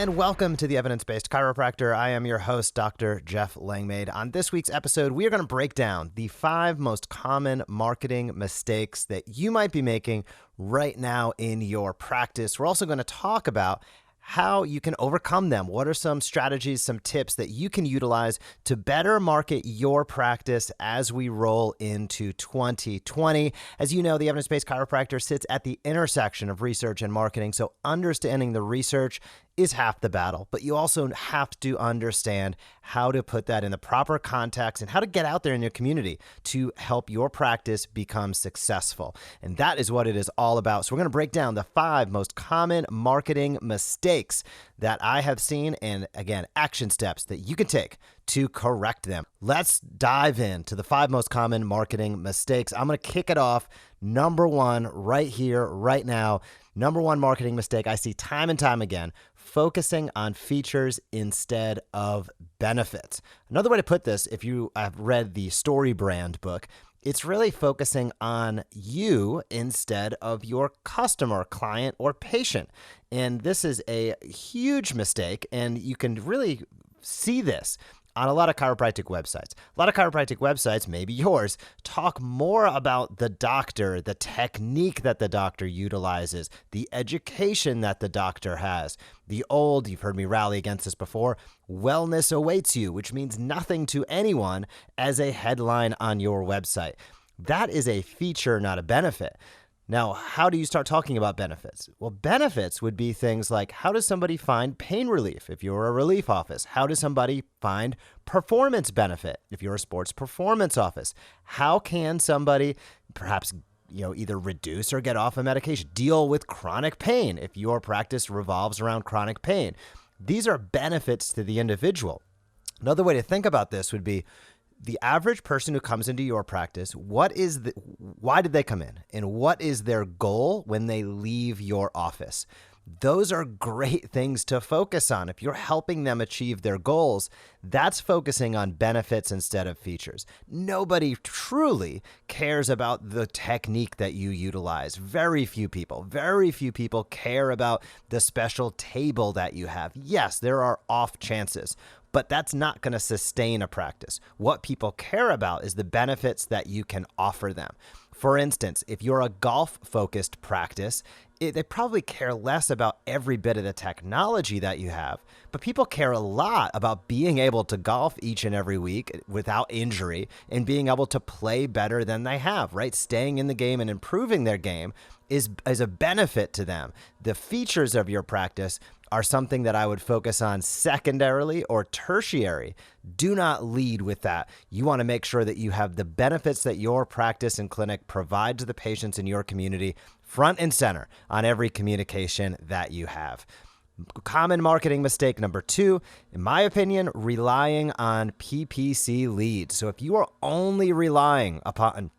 And welcome to the Evidence Based Chiropractor. I am your host, Dr. Jeff Langmaid. On this week's episode, we are going to break down the 5 most common marketing mistakes that you might be making right now in your practice. We're also going to talk about how you can overcome them. What are some strategies, some tips that you can utilize to better market your practice as we roll into 2020? As you know, the Evidence-Based Chiropractor sits at the intersection of research and marketing, so understanding the research is half the battle, but you also have to understand how to put that in the proper context and how to get out there in your community to help your practice become successful. And that is what it is all about. So we're going to break down the 5 most common marketing mistakes that I have seen, and again, action steps that you can take to correct them. Let's dive into the 5 most common marketing mistakes. I'm going to kick it off. Number 1 right here, right now. Number 1 marketing mistake I see time and time again: focusing on features instead of benefits. Another way to put this, if you have read the Story Brand book, it's really focusing on you instead of your customer, client, or patient. And this is a huge mistake, and you can really see this on a lot of chiropractic websites. A lot of chiropractic websites, maybe yours, talk more about the doctor, the technique that the doctor utilizes, the education that the doctor has. The old, you've heard me rally against this before, wellness awaits you, which means nothing to anyone as a headline on your website. That is a feature, not a benefit. Now, how do you start talking about benefits? Well, benefits would be things like, how does somebody find pain relief if you're a relief office? How does somebody find performance benefit if you're a sports performance office? How can somebody perhaps either reduce or get off a medication, deal with chronic pain if your practice revolves around chronic pain? These are benefits to the individual. Another way to think about this would be, the average person who comes into your practice, why did they come in? And what is their goal when they leave your office? Those are great things to focus on. If you're helping them achieve their goals, that's focusing on benefits instead of features. Nobody truly cares about the technique that you utilize. Very few people care about the special table that you have. Yes, there are off chances, but that's not going to sustain a practice. What people care about is the benefits that you can offer them. For instance, if you're a golf-focused practice, they probably care less about every bit of the technology that you have, but people care a lot about being able to golf each and every week without injury and being able to play better than they have, right? Staying in the game and improving their game is a benefit to them. The features of your practice are something that I would focus on secondarily or tertiary. Do not lead with that. You want to make sure that you have the benefits that your practice and clinic provide to the patients in your community front and center on every communication that you have. Common marketing mistake number 2, in my opinion, relying on PPC leads. So if you are only relying upon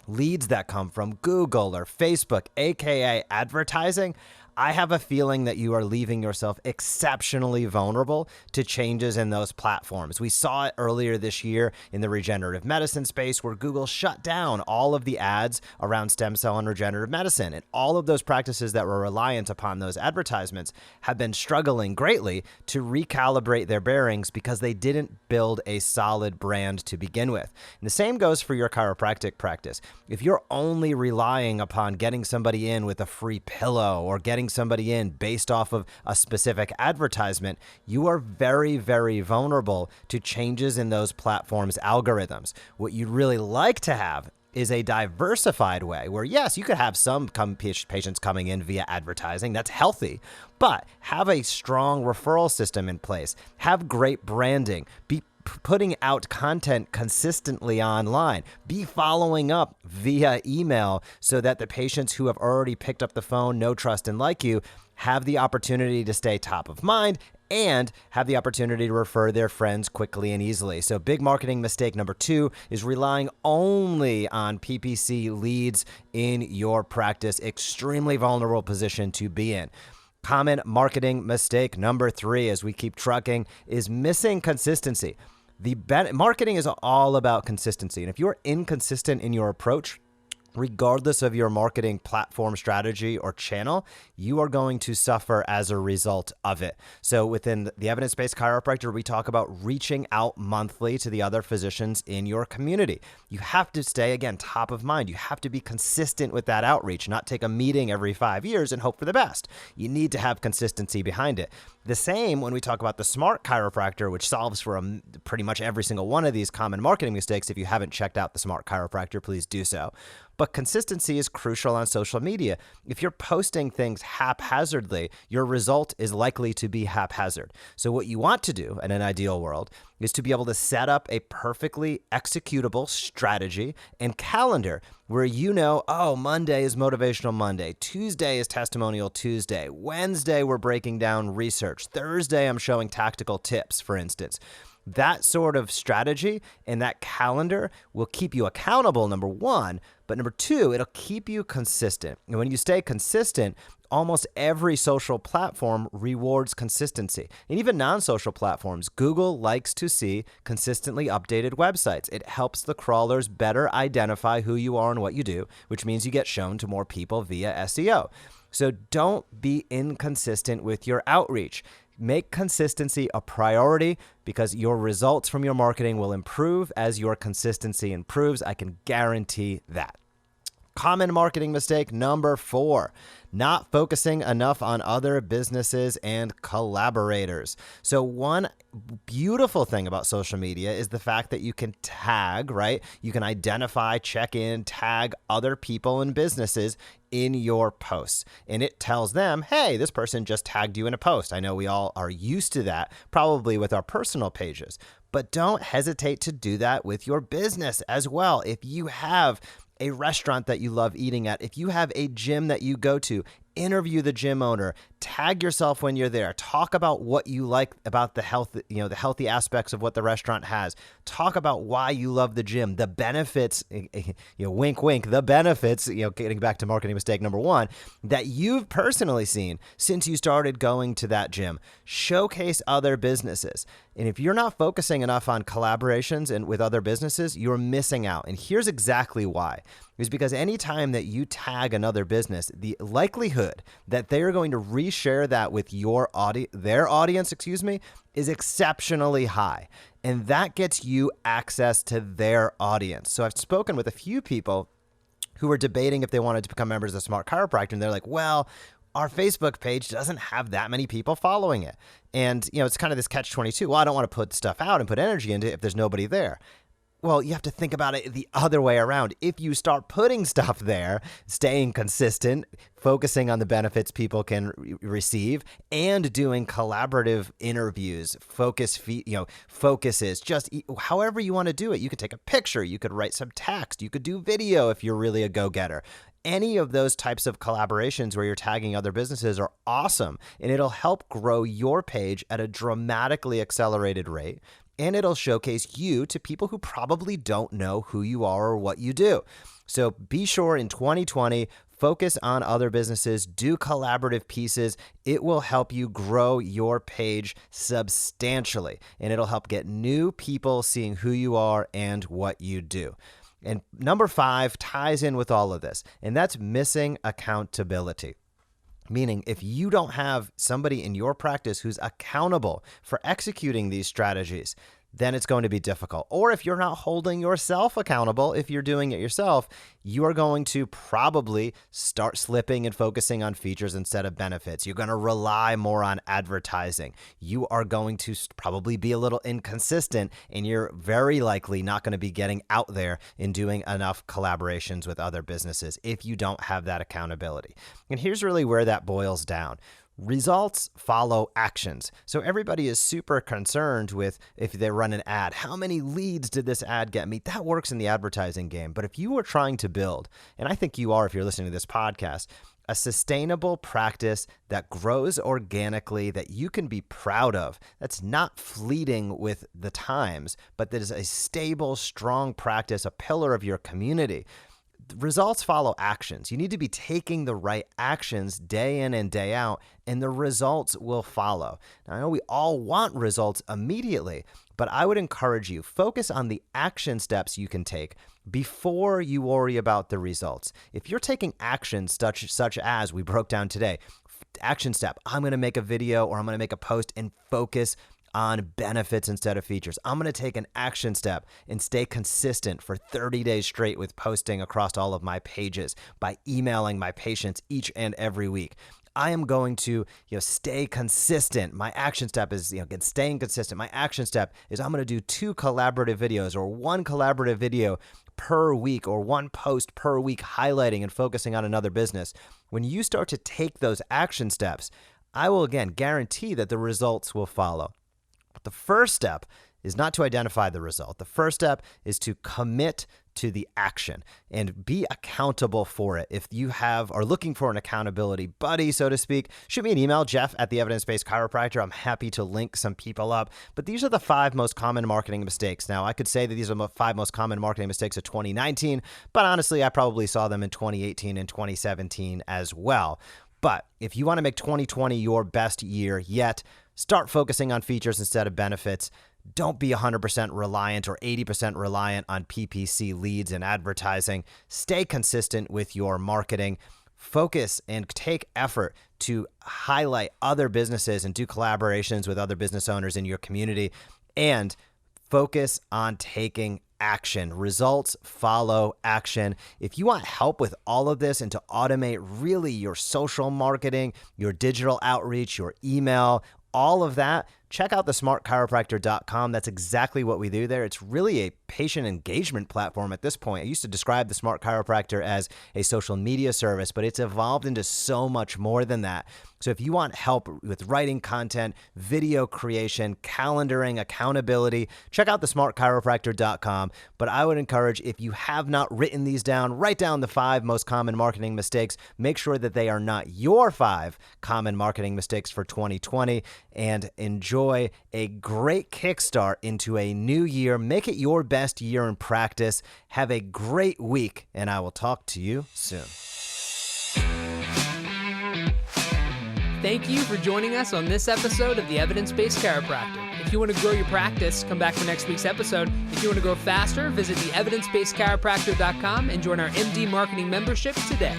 leads that come from Google or Facebook, aka advertising, I have a feeling that you are leaving yourself exceptionally vulnerable to changes in those platforms. We saw it earlier this year in the regenerative medicine space, where Google shut down all of the ads around stem cell and regenerative medicine. And all of those practices that were reliant upon those advertisements have been struggling greatly to recalibrate their bearings because they didn't build a solid brand to begin with. And the same goes for your chiropractic practice. If you're only relying upon getting somebody in with a free pillow or getting somebody in based off of a specific advertisement, you are very, very vulnerable to changes in those platforms' algorithms. What you'd really like to have is a diversified way where, yes, you could have some patients coming in via advertising. That's healthy, but have a strong referral system in place. Have great branding. Be putting out content consistently online. Be following up via email so that the patients who have already picked up the phone, know, trust, and like you have the opportunity to stay top of mind and have the opportunity to refer their friends quickly and easily. So big marketing mistake number 2 is relying only on PPC leads in your practice. Extremely vulnerable position to be in. Common marketing mistake number 3, as we keep trucking, is missing consistency. Marketing is all about consistency. And if you're inconsistent in your approach, regardless of your marketing platform strategy or channel, you are going to suffer as a result of it. So within the Evidence Based Chiropractor, we talk about reaching out monthly to the other physicians in your community. You have to stay, again, top of mind. You have to be consistent with that outreach, not take a meeting every 5 years and hope for the best. You need to have consistency behind it. The same when we talk about the Smart Chiropractor, which solves for pretty much every single one of these common marketing mistakes. If you haven't checked out the Smart Chiropractor, please do so. But consistency is crucial on social media. If you're posting things haphazardly, your result is likely to be haphazard. So what you want to do in an ideal world is to be able to set up a perfectly executable strategy and calendar where you know, oh, Monday is Motivational Monday, Tuesday is Testimonial Tuesday, Wednesday we're breaking down research, Thursday I'm showing tactical tips, for instance. That sort of strategy and that calendar will keep you accountable, number one, but number two, it'll keep you consistent. And when you stay consistent, almost every social platform rewards consistency. And even non-social platforms, Google likes to see consistently updated websites. It helps the crawlers better identify who you are and what you do, which means you get shown to more people via SEO. So don't be inconsistent with your outreach. Make consistency a priority because your results from your marketing will improve as your consistency improves. I can guarantee that. Common marketing mistake number 4, not focusing enough on other businesses and collaborators. So one beautiful thing about social media is the fact that you can tag, right? You can identify, check in, tag other people and businesses in your posts. And it tells them, hey, this person just tagged you in a post. I know we all are used to that, probably with our personal pages. But don't hesitate to do that with your business as well. If you have a restaurant that you love eating at, if you have a gym that you go to, interview the gym owner, tag yourself when you're there, talk about what you like about the health, the healthy aspects of what the restaurant has, talk about why you love the gym, the benefits, wink, wink, the benefits, getting back to marketing mistake number 1, that you've personally seen since you started going to that gym. Showcase other businesses. And if you're not focusing enough on collaborations and with other businesses, you're missing out. And here's exactly why. Is because anytime that you tag another business, the likelihood that they are going to reshare that with their audience, is exceptionally high. And that gets you access to their audience. So I've spoken with a few people who were debating if they wanted to become members of Smart Chiropractor, and they're like, well, our Facebook page doesn't have that many people following it. And, it's kind of this catch-22. Well, I don't want to put stuff out and put energy into it if there's nobody there. Well, you have to think about it the other way around. If you start putting stuff there, staying consistent, focusing on the benefits people can receive, and doing collaborative interviews, focuses, just however you want to do it. You could take a picture, you could write some text, you could do video if you're really a go-getter. Any of those types of collaborations where you're tagging other businesses are awesome, and it'll help grow your page at a dramatically accelerated rate. And it'll showcase you to people who probably don't know who you are or what you do. So be sure in 2020, focus on other businesses, do collaborative pieces. It will help you grow your page substantially, and it'll help get new people seeing who you are and what you do. And number 5 ties in with all of this, and that's missing accountability. Meaning, if you don't have somebody in your practice who's accountable for executing these strategies, then it's going to be difficult. Or if you're not holding yourself accountable, if you're doing it yourself, you are going to probably start slipping and focusing on features instead of benefits. You're going to rely more on advertising. You are going to probably be a little inconsistent, and you're very likely not going to be getting out there and doing enough collaborations with other businesses if you don't have that accountability. And here's really where that boils down. Results follow actions. So everybody is super concerned with if they run an ad. How many leads did this ad get me? That works in the advertising game. But if you are trying to build, and I think you are if you're listening to this podcast, a sustainable practice that grows organically, that you can be proud of, that's not fleeting with the times, but that is a stable, strong practice, a pillar of your community, results follow actions. You need to be taking the right actions day in and day out, and the results will follow. Now, I know we all want results immediately, but I would encourage you, focus on the action steps you can take before you worry about the results. If you're taking actions such as we broke down today, action step, I'm going to make a video or I'm going to make a post and focus on benefits instead of features. I'm going to take an action step and stay consistent for 30 days straight with posting across all of my pages by emailing my patients each and every week. I am going to, stay consistent. My action step is, staying consistent. My action step is I'm going to do 2 collaborative videos or 1 collaborative video per week or 1 post per week highlighting and focusing on another business. When you start to take those action steps, I will again guarantee that the results will follow. But the first step is not to identify the result. The first step is to commit to the action and be accountable for it. If you are looking for an accountability buddy, so to speak, shoot me an email, Jeff at the Evidence Based Chiropractor. I'm happy to link some people up. But these are the 5 most common marketing mistakes. Now, I could say that these are the 5 most common marketing mistakes of 2019, but honestly, I probably saw them in 2018 and 2017 as well. But if you want to make 2020 your best year yet, start focusing on features instead of benefits. Don't be 100% reliant or 80% reliant on PPC leads and advertising. Stay consistent with your marketing. Focus and take effort to highlight other businesses and do collaborations with other business owners in your community. And focus on taking action. Results follow action. If you want help with all of this and to automate really your social marketing, your digital outreach, your email, all of that, check out thesmartchiropractor.com. That's exactly what we do there. It's really a patient engagement platform at this point. I used to describe the Smart Chiropractor as a social media service, but it's evolved into so much more than that. So if you want help with writing content, video creation, calendaring, accountability, check out thesmartchiropractor.com. But I would encourage, if you have not written these down, write down the 5 most common marketing mistakes. Make sure that they are not your 5 common marketing mistakes for 2020, and enjoy a great kickstart into a new year. Make it your best year in practice. Have a great week, and I will talk to you soon. Thank you for joining us on this episode of the Evidence Based Chiropractor. If you want to grow your practice, come back for next week's episode. If you want to grow faster, visit the evidencebasedchiropractor.com and join our MD Marketing membership today.